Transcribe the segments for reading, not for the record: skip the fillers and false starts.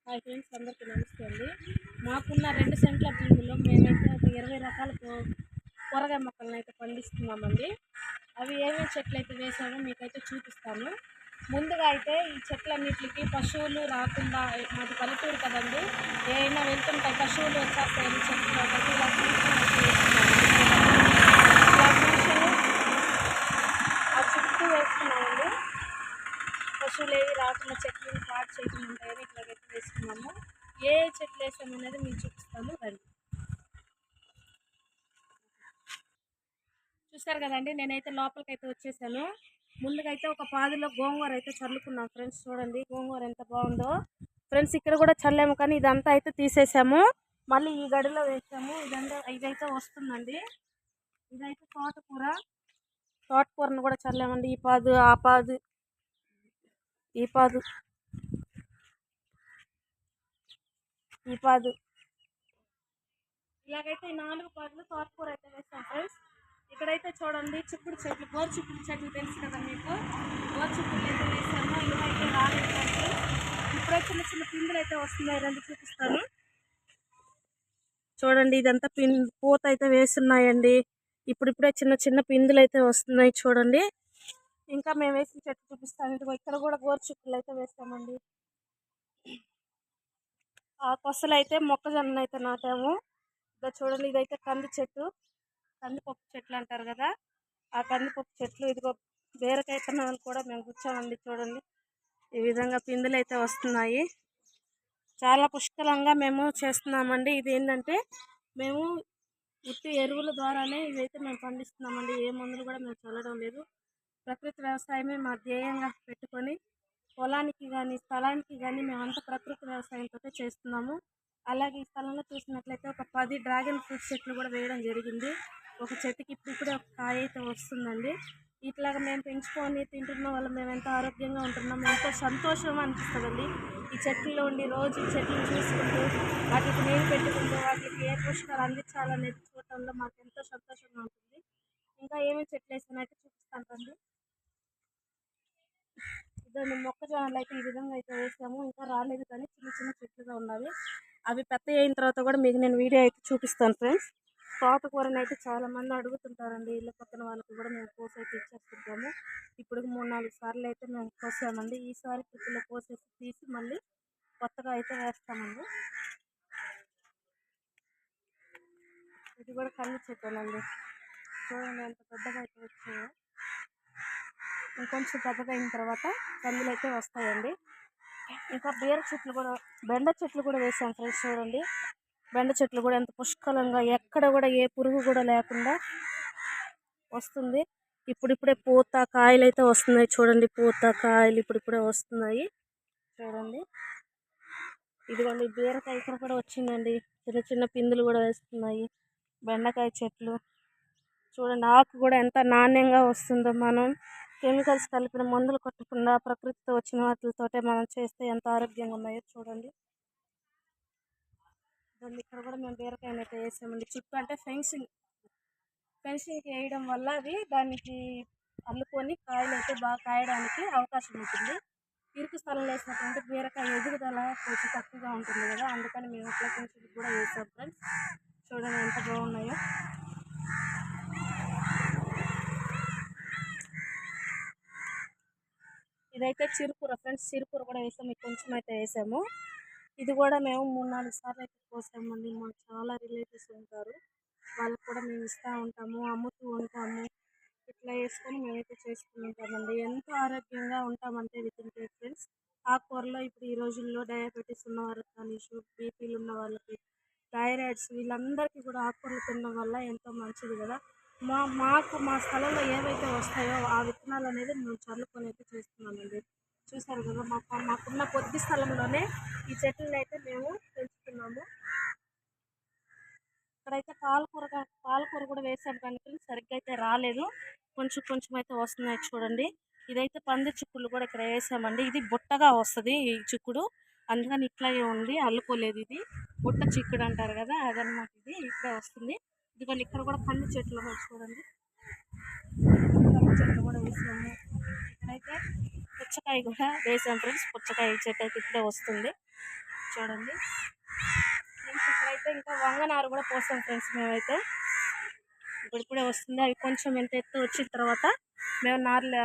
Hi friends, అందరికీ నమస్తే అండి. మాకున్న 2 సెంట్ల భూమిలో మేమైతే ఒక 20 రకాల కూరగాయ మొక్కలను అయితే పండిస్తున్నామండి. అవి ఏమేమి చెట్లు అయితే వేసామో మీకైతే చూపిస్తాను. ముందుగా అయితే ఈ చెట్లన్నిటికి పశువులు రాకుండా, మాది పల్లెటూరు కదండి, ఏమైనా వెళ్తుంటాయి పశువులు వచ్చేస్తాయని చెట్లకి ఇలా ఆ చుట్టూ వేసుకున్నామండి. పశువులు ఏవి రాకుండా చెట్లు పాడు చేయకుండా ఉంటాయని ఇట్లాగైతే వేసుకున్నాము. ఏ చెట్లు వేసామనేది మీకు చూపిస్తాను రండి. చూసారు కదండి, నేనైతే లోపలికి అయితే వచ్చేసాను. ముందుగా అయితే ఒక పాదులో గోంగూర అయితే చల్లుకున్నాం ఫ్రెండ్స్. చూడండి గోంగూర ఎంత బాగుందో ఫ్రెండ్స్. ఇక్కడ కూడా చల్లాము కానీ ఇదంతా అయితే తీసేసాము. మళ్ళీ ఈ గడిలో వేసాము. ఇదైతే వస్తుందండి. ఇదైతే తోటకూరను కూడా చల్లామండి. ఈ పాదు, ఆ పాదు, ఈ పాదు, ఈ పాదు, ఇలాగైతే ఈ 4 పాదులు తోటకూర అయితే వేస్తాం ఫ్రెండ్స్. ఇక్కడైతే చూడండి చిక్కుడు చెట్లు, గోరు చిక్కుడు చెట్లు తెలుసు కదా మీకు. గోరు చిక్కుడు అయితే వేసాము. ఇలా అయితే రాలేదు ఫ్రెండ్స్. ఇప్పుడే చిన్న చిన్న పిందులు అయితే వస్తున్నాయి, రండి చూపిస్తాను. చూడండి ఇదంతా పూత అయితే వేస్తున్నాయండి. ఇప్పుడిప్పుడే చిన్న చిన్న పిందులు అయితే వస్తున్నాయి చూడండి. ఇంకా మేము వేసిన చెట్టు చూపిస్తాను. ఇదిగో ఇక్కడ కూడా గోరు చిక్కులు అయితే వేస్తామండి. ఆ కొసలు అయితే మొక్కజొన్న అయితే నాటాము. ఇంకా చూడండి ఇదైతే కంది చెట్టు, కందిపప్పు చెట్లు అంటారు కదా, ఆ కందిపప్పు చెట్లు. ఇదిగో బీరకాయ విత్తనాలు కూడా మేము కూర్చోమండి. చూడండి ఈ విధంగా పిందులు అయితే వస్తున్నాయి. చాలా పుష్కలంగా మేము చేస్తున్నామండి. ఇది ఏంటంటే మేము ఉత్తి ఎరువుల ద్వారానే ఇదైతే మేము పండిస్తున్నామండి. ఏ మందులు కూడా మేము చల్లడం లేదు. ప్రకృతి వ్యవసాయమే మా ధ్యేయంగా పెట్టుకొని పొలానికి కానీ స్థలానికి కానీ మేమంతా ప్రకృతి వ్యవసాయంతో చేస్తున్నాము. అలాగే ఈ స్థలంలో చూసినట్లయితే ఒక 10 డ్రాగన్ ఫ్రూట్ చెట్లు కూడా వేయడం జరిగింది. ఒక చెట్టుకి ఇప్పుడే ఒక కాయ అయితే వస్తుందండి. ఇట్లాగా మేము పెంచుకొని తింటున్న వల్ల మేము ఎంతో ఆరోగ్యంగా ఉంటున్నాము. ఎంతో సంతోషం అనిపిస్తుందండి. ఈ చెట్లలో ఉండి రోజు ఈ చెట్లను చూసుకుంటూ వాటికి నీరు పెట్టుకుంటూ వాటికి ఏ పోషకాలు అందించాలనేది చూడటంలో మాకు ఎంతో సంతోషంగా ఉంటుంది. ఇంకా ఏమేమి చెట్లు వేసానైతే చూపిస్తాను. ఇదండి మొక్కజొన్నలు అయితే ఈ విధంగా అయితే వేసాము. ఇంకా రాలేదు కానీ చిన్న చిన్న చెట్లుగా ఉన్నవి. అవి పెద్ద అయిన తర్వాత కూడా మీకు నేను వీడియో అయితే చూపిస్తాను ఫ్రెండ్స్. తోటకూరని అయితే చాలా మంది అడుగుతుంటారండి. ఇళ్ళ పక్కన వాళ్ళకి కూడా మేము కోసి అయితే ఇచ్చేస్తుంటాము. ఇప్పుడు 3-4 సార్లు అయితే మేము కోసామండి. ఈసారి పిల్లలు కోసేసి తీసి మళ్ళీ కొత్తగా అయితే వేస్తామండి. ఇది కూడా కంది చెట్టేనండి. చూడండి ఎంత పెద్దగా అయితే వచ్చాయో. ఇంకొంచెం పెద్దగా అయిన తర్వాత కందులు అయితే వస్తాయండి. ఇంకా బీర చెట్లు కూడా, బెండ చెట్లు కూడా వేసాం ఫ్రెండ్స్. చూడండి బెండ చెట్లు కూడా ఎంత పుష్కలంగా, ఎక్కడ కూడా ఏ పురుగు కూడా లేకుండా వస్తుంది. ఇప్పుడిప్పుడే పూత కాయలు అయితే వస్తున్నాయి. చూడండి పూత కాయలు ఇప్పుడిప్పుడే వస్తున్నాయి. చూడండి ఇదిగోండి బీరకాయ ఇక్కడ కూడా వచ్చిందండి. చిన్న చిన్న పిందులు కూడా వేస్తున్నాయి. బెండకాయ చెట్లు చూడండి, ఆకు కూడా ఎంత నాణ్యంగా వస్తుందో. మనం కెమికల్స్ కలిపిన మందులు కొట్టకుండా ప్రకృతితో వచ్చిన వాటితోటే మనం చేస్తే ఎంత ఆరోగ్యంగా ఉన్నాయో చూడండి. ఇక్కడ కూడా మేము బీరకాయలు అయితే వేసామండి. చుట్టూ అంటే ఫెన్సింగ్ వేయడం వల్ల అవి దానికి అల్లుకొని కాయలు అయితే బాగా కాయడానికి అవకాశం ఉంటుంది. ఇరుకు స్థలంలో వేసినటువంటి బీరకాయ ఎదుగుదల కొంచెం తక్కువగా ఉంటుంది కదా, అందుకని మేము ఇట్లా ఫెన్సింగ్ కూడా వేసాం ఫ్రెండ్స్. చూడండి ఎంత బాగున్నాయో. ఇదైతే చిరుకూర ఫ్రెండ్స్. చిరుకూర కూడా వేసాము. కొంచెం అయితే వేసాము. ఇది కూడా మేము 3-4 సార్లు అయితే కోసామండి. మాకు చాలా రిలేటివ్స్ ఉంటారు, వాళ్ళకు కూడా మేము ఇస్తూ ఉంటాము, అమ్ముతూ ఉంటాము. ఇట్లా వేసుకొని మేమైతే చేసుకుని ఉంటామండి. ఎంతో ఆరోగ్యంగా ఉంటామంటే తింటే ఫ్రెండ్స్. ఆకుకూరలో ఇప్పుడు ఈ రోజుల్లో డయాబెటీస్ ఉన్న వాళ్ళకి కానీ, బీపీలు ఉన్న వాళ్ళకి, థైరాయిడ్స్, వీళ్ళందరికీ కూడా ఆకుకూరలు తినడం వల్ల ఎంతో మంచిది కదా. మా స్థలంలో ఏవైతే వస్తాయో ఆ విత్తనాలు అనేది మేము చల్లుకొని అయితే చేస్తున్నామండి. చూసారు కదా, మాకున్న కొద్ది స్థలంలోనే ఈ చెట్లను అయితే మేము పెంచుతున్నాము. ఇక్కడైతే పాలకూర కూడా వేసాం కానీ సరిగ్గా అయితే రాలేదు. కొంచెం కొంచెం అయితే వస్తున్నాయి చూడండి. ఇదైతే పంది చిక్కుళ్ళు కూడా ఇక్కడ వేసామండి. ఇది బుట్టగా వస్తుంది ఈ చిక్కుడు, అందుకని ఇట్లాగే ఉంది, అల్లుకోలేదు. ఇది బుట్ట చిక్కుడు అంటారు కదా, అదనమాట. ఇది ఇక్కడే వస్తుంది. ఇదిగోండి ఇక్కడ కూడా కంది చెట్లు చూడండి, కంది చెట్లు కూడా వేసాము. ఇక్కడైతే పుచ్చకాయ కూడా వేసాం ఫ్రెండ్స్. పుచ్చకాయ చెట్టు అయితే ఇక్కడే వస్తుంది. చూడండి ఫ్రెండ్స్. ఇక్కడైతే ఇంకా వంగనారు కూడా పోస్తాం ఫ్రెండ్స్ మేమైతే. ఇప్పుడిప్పుడే వస్తుంది. అవి కొంచెం ఎంత ఎత్తు వచ్చిన తర్వాత మేము నార్లు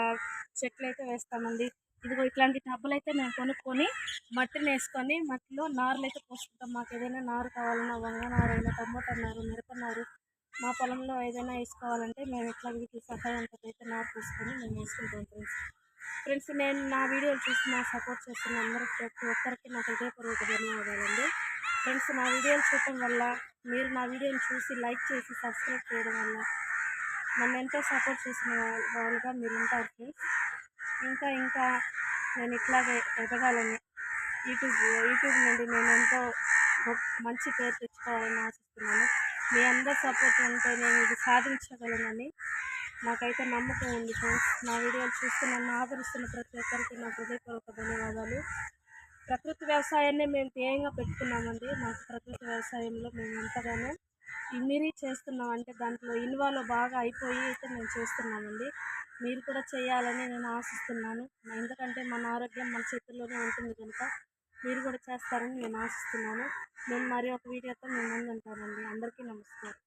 చెట్లు అయితే వేస్తామండి. ఇదిగో ఇట్లాంటి టబ్బులు అయితే మేము కొనుక్కొని మట్టిని వేసుకొని మట్టిలో నారులు అయితే పోసుకుంటాం. మాకు ఏదైనా నారు కావాలన్నా వంగనారు అయినా టమోటా నారు మిరపనారు మా పొలంలో ఏదైనా వేసుకోవాలంటే మేము ఇట్లా వీటి సహాయంతో అయితే నారు పోసుకొని మేము వేసుకుంటాం ఫ్రెండ్స్. ఫ్రెండ్స్ నేను నా వీడియోలు చూసి నా సపోర్ట్ చేస్తున్న అందరికి ప్రతి ఒక్కరికి నాకు హృదయపూర్వక ధన్యవాదాలండి. ఫ్రెండ్స్ నా వీడియోలు చూడటం వల్ల మీరు నా వీడియోని చూసి లైక్ చేసి సబ్స్క్రైబ్ చేయడం వల్ల నన్ను ఎంతో సపోర్ట్ చేసిన వాళ్ళుగా మీరు ఉంటారు ఫ్రెండ్స్. ఇంకా ఇంకా నేను ఇట్లాగే ఎదగాలని యూట్యూబ్ నుండి నేను ఎంతో మంచి పేరు తెచ్చుకోవాలని ఆశిస్తున్నాను. మీ అందరి సపోర్ట్ ఉంటే నేను ఇది సాధించగలనని నాకైతే నమ్మకం ఉంది ఫ్రెండ్స్. నా వీడియోలు చూస్తూ నన్ను ఆదరిస్తున్న ప్రతి ఒక్కరికి నా హృదయపూర్వక ధన్యవాదాలు. ప్రకృతి వ్యవసాయాన్ని మేము ధ్యేయంగా పెట్టుకున్నామండి. నాకు ప్రకృతి వ్యవసాయంలో మేము ఎంతగానో ఇమిరి చేస్తున్నాం, అంటే దాంట్లో ఇన్వాల్వ్ బాగా అయిపోయి అయితే మేము చేస్తున్నామండి. మీరు కూడా చేయాలని నేను ఆశిస్తున్నాను. ఎందుకంటే మన ఆరోగ్యం మన చేతుల్లోనే ఉంటుంది కనుక మీరు కూడా చేస్తారని నేను ఆశిస్తున్నాను. నేను మరి ఒక వీడియోతో మేము ముందు ఉంటానండి. అందరికీ నమస్కారం.